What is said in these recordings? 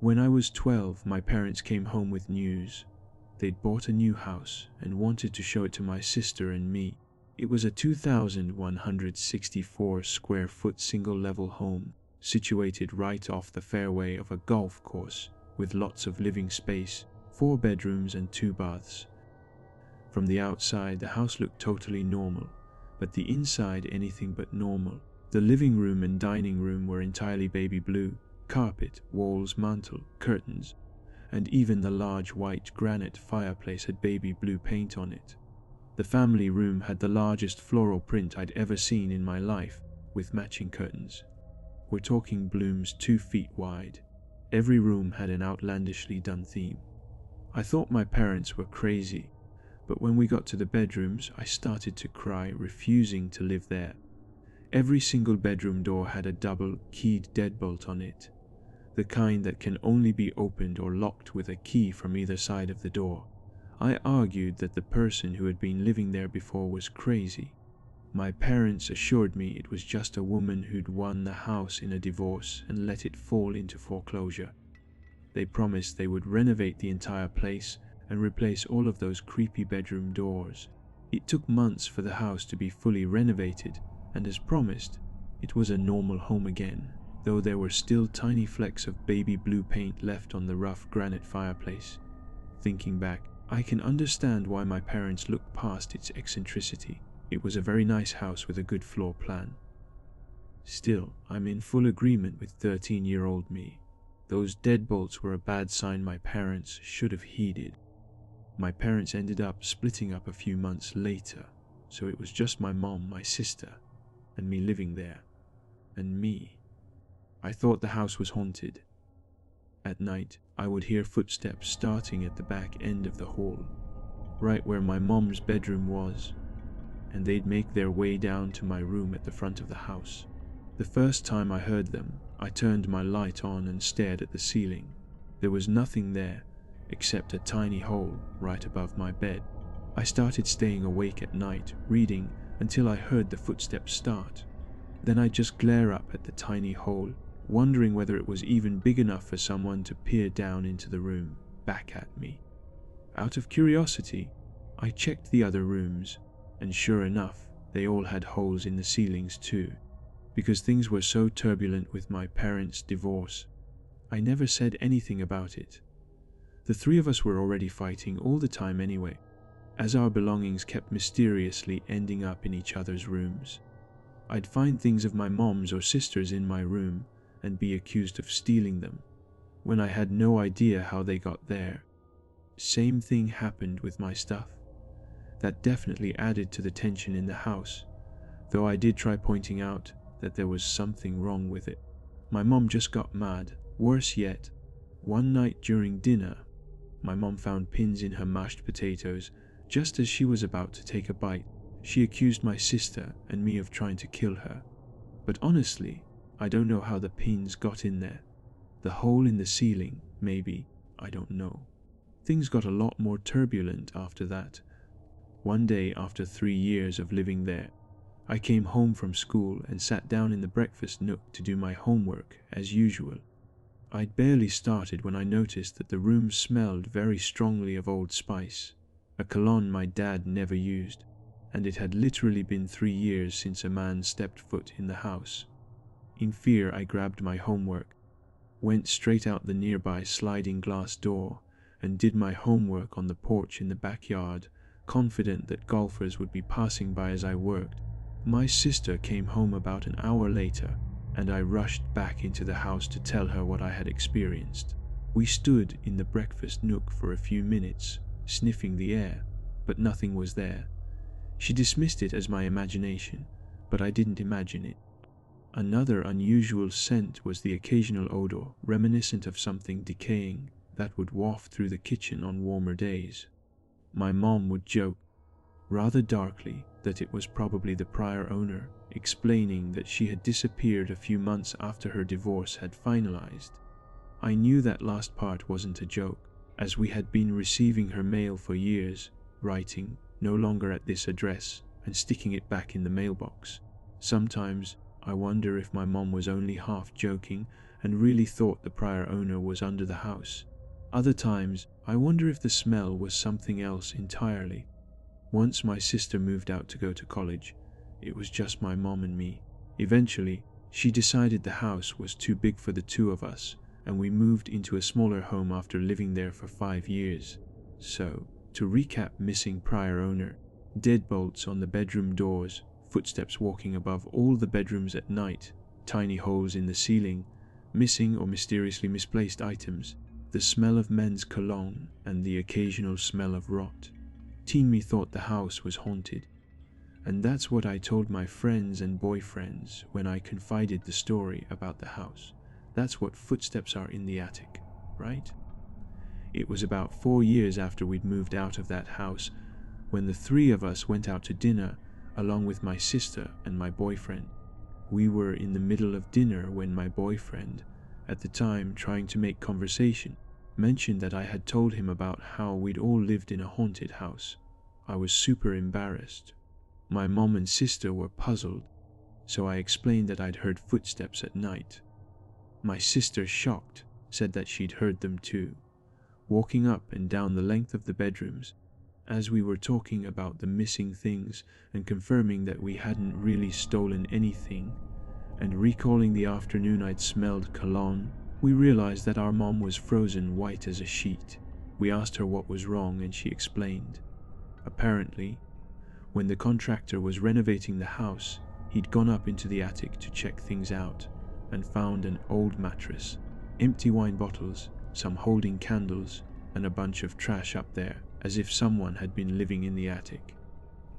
When I was 12, my parents came home with news. They'd bought a new house and wanted to show it to my sister and me. It was a 2,164 square foot single-level home, situated right off the fairway of a golf course, with lots of living space, 4 bedrooms and 2 baths. From the outside, the house looked totally normal, but the inside anything but normal. The living room and dining room were entirely baby blue, carpet, walls, mantel, curtains, and even the large white granite fireplace had baby blue paint on it. The family room had the largest floral print I'd ever seen in my life, with matching curtains. We're talking blooms 2 feet wide. Every room had an outlandishly done theme. I thought my parents were crazy, but when we got to the bedrooms, I started to cry, refusing to live there. Every single bedroom door had a double keyed deadbolt on it, the kind that can only be opened or locked with a key from either side of the door. I argued that the person who had been living there before was crazy. My parents assured me it was just a woman who'd won the house in a divorce and let it fall into foreclosure. They promised they would renovate the entire place and replace all of those creepy bedroom doors. It took months for the house to be fully renovated, and as promised, it was a normal home again, though there were still tiny flecks of baby blue paint left on the rough granite fireplace. Thinking back, I can understand why my parents looked past its eccentricity. It was a very nice house with a good floor plan. Still, I'm in full agreement with 13-year-old me. Those deadbolts were a bad sign my parents should have heeded. My parents ended up splitting up a few months later, so it was just my mom, my sister, and me living there. And me. I thought the house was haunted. At night, I would hear footsteps starting at the back end of the hall, right where my mom's bedroom was, and they'd make their way down to my room at the front of the house. The first time I heard them, I turned my light on and stared at the ceiling. There was nothing there, except a tiny hole right above my bed. I started staying awake at night, reading, until I heard the footsteps start. Then I'd just glare up at the tiny hole, wondering whether it was even big enough for someone to peer down into the room, back at me. Out of curiosity, I checked the other rooms, and sure enough, they all had holes in the ceilings too. Because things were so turbulent with my parents' divorce, I never said anything about it. The 3 of us were already fighting all the time anyway, as our belongings kept mysteriously ending up in each other's rooms. I'd find things of my mom's or sister's in my room and be accused of stealing them, when I had no idea how they got there. Same thing happened with my stuff. That definitely added to the tension in the house, though I did try pointing out that there was something wrong with it. My mom just got mad. Worse yet, one night during dinner, my mom found pins in her mashed potatoes just as she was about to take a bite. She accused my sister and me of trying to kill her. But honestly, I don't know how the pins got in there. The hole in the ceiling, maybe, I don't know. Things got a lot more turbulent after that. One day after 3 years of living there, I came home from school and sat down in the breakfast nook to do my homework as usual. I'd barely started when I noticed that the room smelled very strongly of Old Spice, a cologne my dad never used, and it had literally been 3 years since a man stepped foot in the house. In fear, I grabbed my homework, went straight out the nearby sliding glass door, and did my homework on the porch in the backyard, confident that golfers would be passing by as I worked. My sister came home about an hour later, and I rushed back into the house to tell her what I had experienced. We stood in the breakfast nook for a few minutes, sniffing the air, but nothing was there. She dismissed it as my imagination, but I didn't imagine it. Another unusual scent was the occasional odor, reminiscent of something decaying, that would waft through the kitchen on warmer days. My mom would joke, rather darkly, that it was probably the prior owner, explaining that she had disappeared a few months after her divorce had finalized. I knew that last part wasn't a joke, as we had been receiving her mail for years, writing, "No longer at this address," and sticking it back in the mailbox. Sometimes, I wonder if my mom was only half joking and really thought the prior owner was under the house. Other times, I wonder if the smell was something else entirely. Once my sister moved out to go to college. It was just my mom and me. Eventually, she decided the house was too big for the two of us, and we moved into a smaller home after living there for 5 years. So, to recap: missing prior owner, deadbolts on the bedroom doors, footsteps walking above all the bedrooms at night, tiny holes in the ceiling, missing or mysteriously misplaced items, the smell of men's cologne, and the occasional smell of rot. Teen me thought the house was haunted. And that's what I told my friends and boyfriends when I confided the story about the house. That's what footsteps are in the attic, right? It was about 4 years after we'd moved out of that house when the three of us went out to dinner along with my sister and my boyfriend. We were in the middle of dinner when my boyfriend, at the time trying to make conversation, mentioned that I had told him about how we'd all lived in a haunted house. I was super embarrassed. My mom and sister were puzzled, so I explained that I'd heard footsteps at night. My sister, shocked, said that she'd heard them too, walking up and down the length of the bedrooms. As we were talking about the missing things and confirming that we hadn't really stolen anything, and recalling the afternoon I'd smelled cologne, we realized that our mom was frozen white as a sheet. We asked her what was wrong, and she explained. Apparently, when the contractor was renovating the house, he'd gone up into the attic to check things out and found an old mattress, empty wine bottles, some holding candles, and a bunch of trash up there, as if someone had been living in the attic.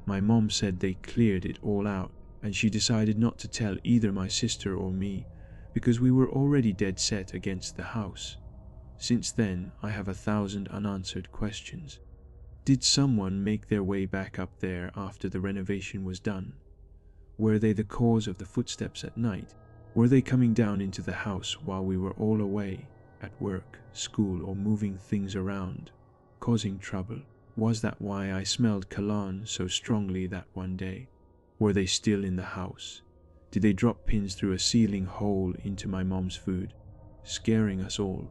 My mom said they cleared it all out, and she decided not to tell either my sister or me because we were already dead set against the house. Since then, I have 1,000 unanswered questions. Did someone make their way back up there after the renovation was done? Were they the cause of the footsteps at night? Were they coming down into the house while we were all away, at work, school, or moving things around, causing trouble? Was that why I smelled cologne so strongly that one day? Were they still in the house? Did they drop pins through a ceiling hole into my mom's food, scaring us all?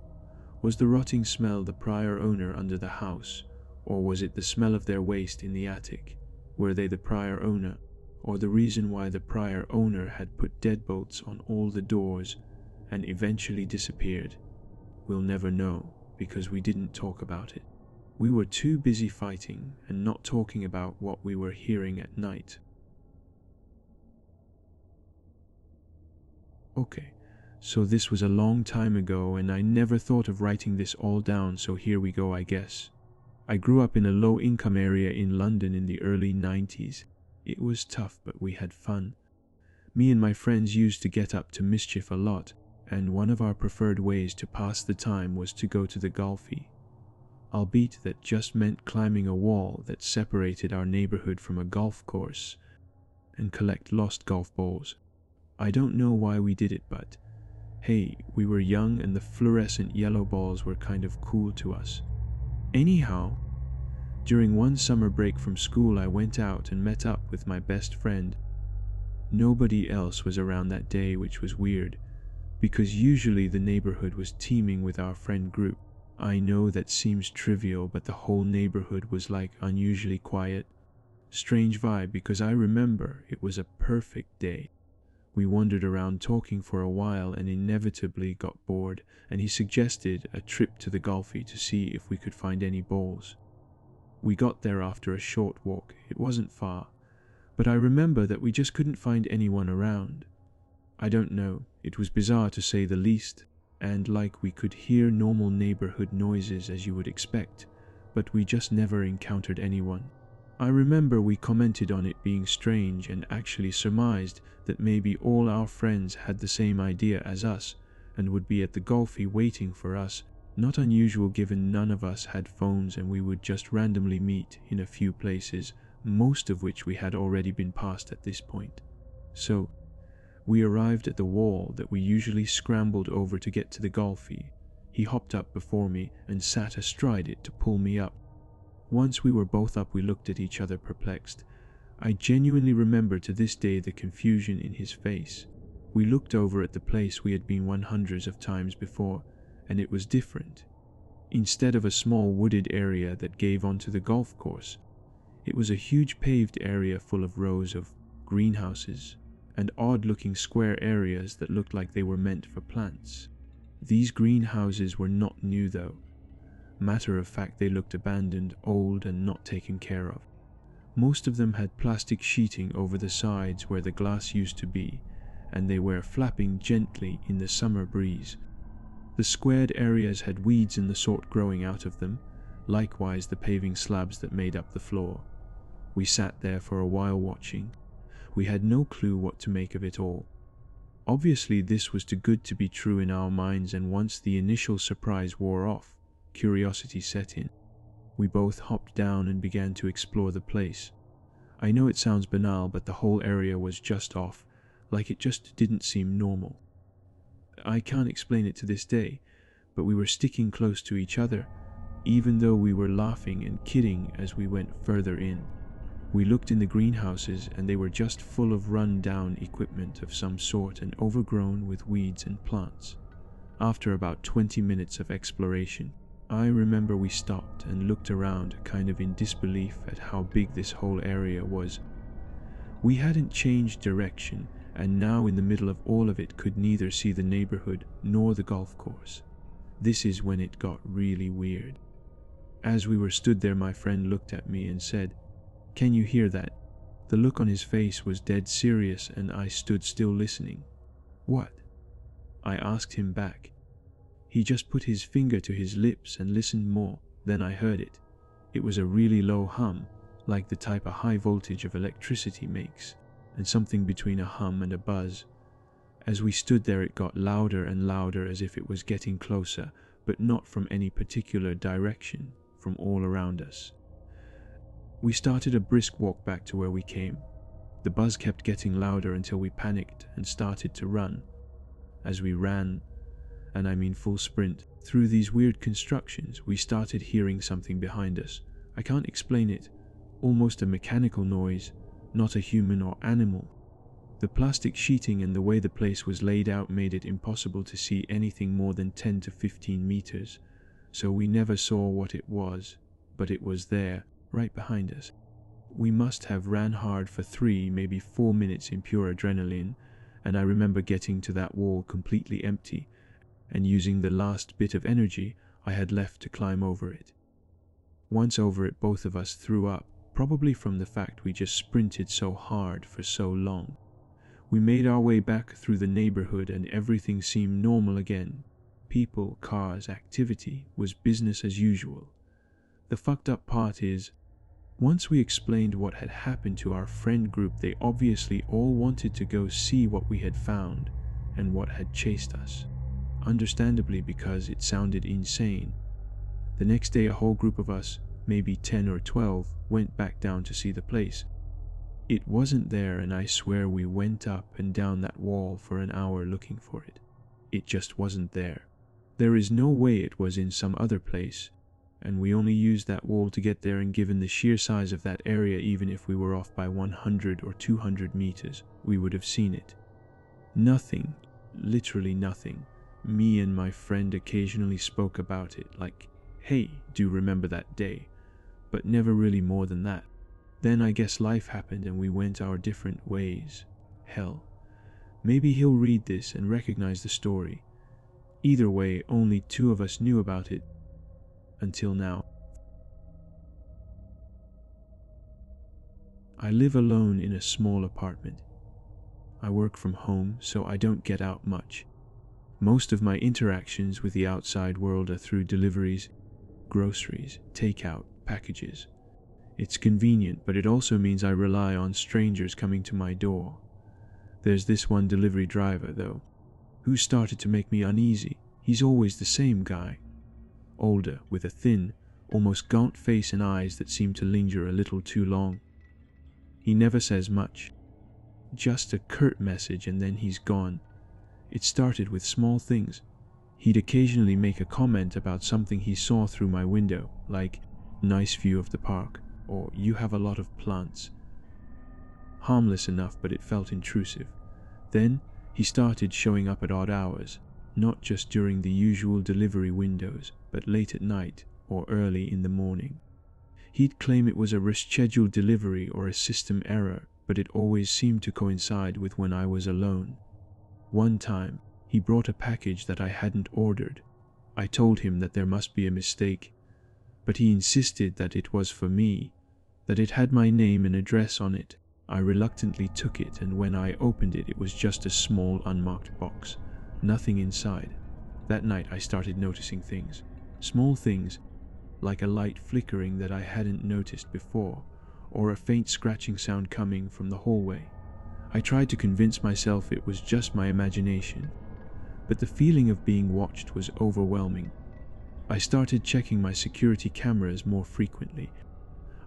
Was the rotting smell the prior owner under the house? Or was it the smell of their waste in the attic? Were they the prior owner, or the reason why the prior owner had put deadbolts on all the doors and eventually disappeared? We'll never know because we didn't talk about it. We were too busy fighting and not talking about what we were hearing at night. Okay, so this was a long time ago and I never thought of writing this all down, so here we go, I guess. I grew up in a low-income area in London in the early 90s. It was tough, but we had fun. Me and my friends used to get up to mischief a lot, and one of our preferred ways to pass the time was to go to the golfy. Albeit that just meant climbing a wall that separated our neighborhood from a golf course and collect lost golf balls. I don't know why we did it, but hey, we were young and the fluorescent yellow balls were kind of cool to us. Anyhow, during one summer break from school, I went out and met up with my best friend. Nobody else was around that day, which was weird, because usually the neighborhood was teeming with our friend group. I know that seems trivial, but the whole neighborhood was like unusually quiet. Strange vibe, because I remember it was a perfect day. We wandered around talking for a while and inevitably got bored, and he suggested a trip to the golfy to see if we could find any balls. We got there after a short walk. It wasn't far, but I remember that we just couldn't find anyone around. I don't know, it was bizarre to say the least, and like we could hear normal neighborhood noises as you would expect, but we just never encountered anyone. I remember we commented on it being strange and actually surmised that maybe all our friends had the same idea as us and would be at the golfy waiting for us. Not unusual given none of us had phones and we would just randomly meet in a few places, most of which we had already been past at this point. So, we arrived at the wall that we usually scrambled over to get to the golfy. He hopped up before me and sat astride it to pull me up. Once we were both up, we looked at each other perplexed. I genuinely remember to this day the confusion in his face. We looked over at the place we had been hundreds of times before, and it was different. Instead of a small wooded area that gave onto the golf course, it was a huge paved area full of rows of greenhouses and odd-looking square areas that looked like they were meant for plants. These greenhouses were not new though. Matter of fact, they looked abandoned, old, and not taken care of. Most of them had plastic sheeting over the sides where the glass used to be, and they were flapping gently in the summer breeze. The squared areas had weeds and the sort growing out of them, likewise the paving slabs that made up the floor. We sat there for a while watching. We had no clue what to make of it all. Obviously this was too good to be true in our minds, and once the initial surprise wore off, curiosity set in. We both hopped down and began to explore the place. I know it sounds banal, but the whole area was just off, like it just didn't seem normal. I can't explain it to this day, but we were sticking close to each other, even though we were laughing and kidding as we went further in. We looked in the greenhouses and they were just full of run-down equipment of some sort and overgrown with weeds and plants. After about 20 minutes of exploration, I remember we stopped and looked around kind of in disbelief at how big this whole area was. We hadn't changed direction, and now in the middle of all of it could neither see the neighborhood nor the golf course. This is when it got really weird. As we were stood there, my friend looked at me and said, "Can you hear that?" The look on his face was dead serious, and I stood still listening. "What?" I asked him back. He just put his finger to his lips and listened more. Then I heard it. It was a really low hum, like the type a high voltage of electricity makes, and something between a hum and a buzz. As we stood there, it got louder and louder, as if it was getting closer, but not from any particular direction, from all around us. We started a brisk walk back to where we came. The buzz kept getting louder until we panicked and started to run. As we ran, and I mean full sprint, through these weird constructions, we started hearing something behind us. I can't explain it. Almost a mechanical noise, not a human or animal. The plastic sheeting and the way the place was laid out made it impossible to see anything more than 10 to 15 meters, so we never saw what it was, but it was there, right behind us. We must have ran hard for 3, maybe 4 minutes in pure adrenaline, and I remember getting to that wall completely empty and using the last bit of energy I had left to climb over it. Once over it, both of us threw up, probably from the fact we just sprinted so hard for so long. We made our way back through the neighborhood and everything seemed normal again. People, cars, activity was business as usual. The fucked up part is, once we explained what had happened to our friend group, they obviously all wanted to go see what we had found and what had chased us. Understandably, because it sounded insane. The next day, a whole group of us, maybe 10 or 12, went back down to see the place. It wasn't there, and I swear we went up and down that wall for an hour looking for it. It just wasn't there. There is no way it was in some other place, and we only used that wall to get there, and given the sheer size of that area, even if we were off by 100 or 200 meters, we would have seen it. Nothing, literally nothing. Me and my friend occasionally spoke about it, like, "Hey, do remember that day?" But never really more than that. Then I guess life happened and we went our different ways. Hell, maybe he'll read this and recognize the story. Either way, only 2 of us knew about it until now. I live alone in a small apartment. I work from home, so I don't get out much. Most of my interactions with the outside world are through deliveries, groceries, takeout, packages. It's convenient, but it also means I rely on strangers coming to my door. There's this one delivery driver, though, who started to make me uneasy. He's always the same guy. Older, with a thin, almost gaunt face and eyes that seem to linger a little too long. He never says much. Just a curt message and then he's gone. It started with small things. He'd occasionally make a comment about something he saw through my window, like, "Nice view of the park," or "You have a lot of plants." Harmless enough, but it felt intrusive. Then He started showing up at odd hours, not just during the usual delivery windows, but late at night or early in the morning. He'd claim it was a rescheduled delivery or a system error, but it always seemed to coincide with when I was alone. One time, he brought a package that I hadn't ordered. I told him that there must be a mistake, but he insisted that it was for me, that it had my name and address on it. I reluctantly took it, and when I opened it, it was just a small unmarked box, nothing inside. That night I started noticing things, small things, like a light flickering that I hadn't noticed before, or a faint scratching sound coming from the hallway. I tried to convince myself it was just my imagination, but the feeling of being watched was overwhelming. I started checking my security cameras more frequently.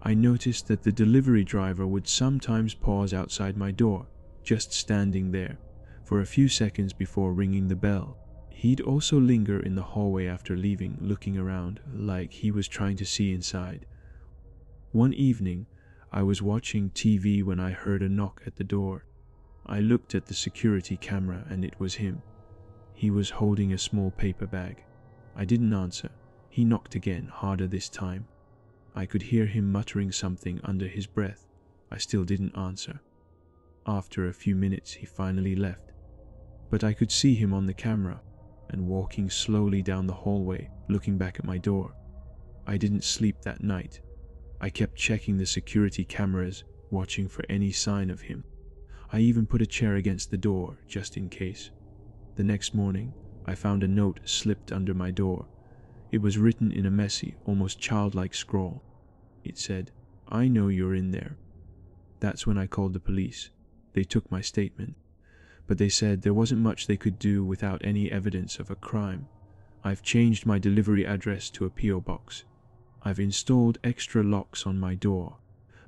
I noticed that the delivery driver would sometimes pause outside my door, just standing there, for a few seconds before ringing the bell. He'd also linger in the hallway after leaving, looking around, like he was trying to see inside. One evening, I was watching TV when I heard a knock at the door. I looked at the security camera and it was him. He was holding a small paper bag. I didn't answer. He knocked again, harder this time. I could hear him muttering something under his breath. I still didn't answer. After a few minutes, he finally left. But I could see him on the camera and walking slowly down the hallway, looking back at my door. I didn't sleep that night. I kept checking the security cameras, watching for any sign of him. I even put a chair against the door, just in case. The next morning, I found a note slipped under my door. It was written in a messy, almost childlike scrawl. It said, "I know you're in there." That's when I called the police. They took my statement, but they said there wasn't much they could do without any evidence of a crime. I've changed my delivery address to a P.O. box. I've installed extra locks on my door,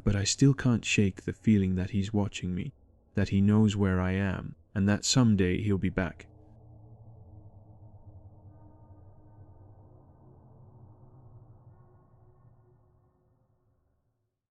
but I still can't shake the feeling that he's watching me, that he knows where I am, and that someday he'll be back.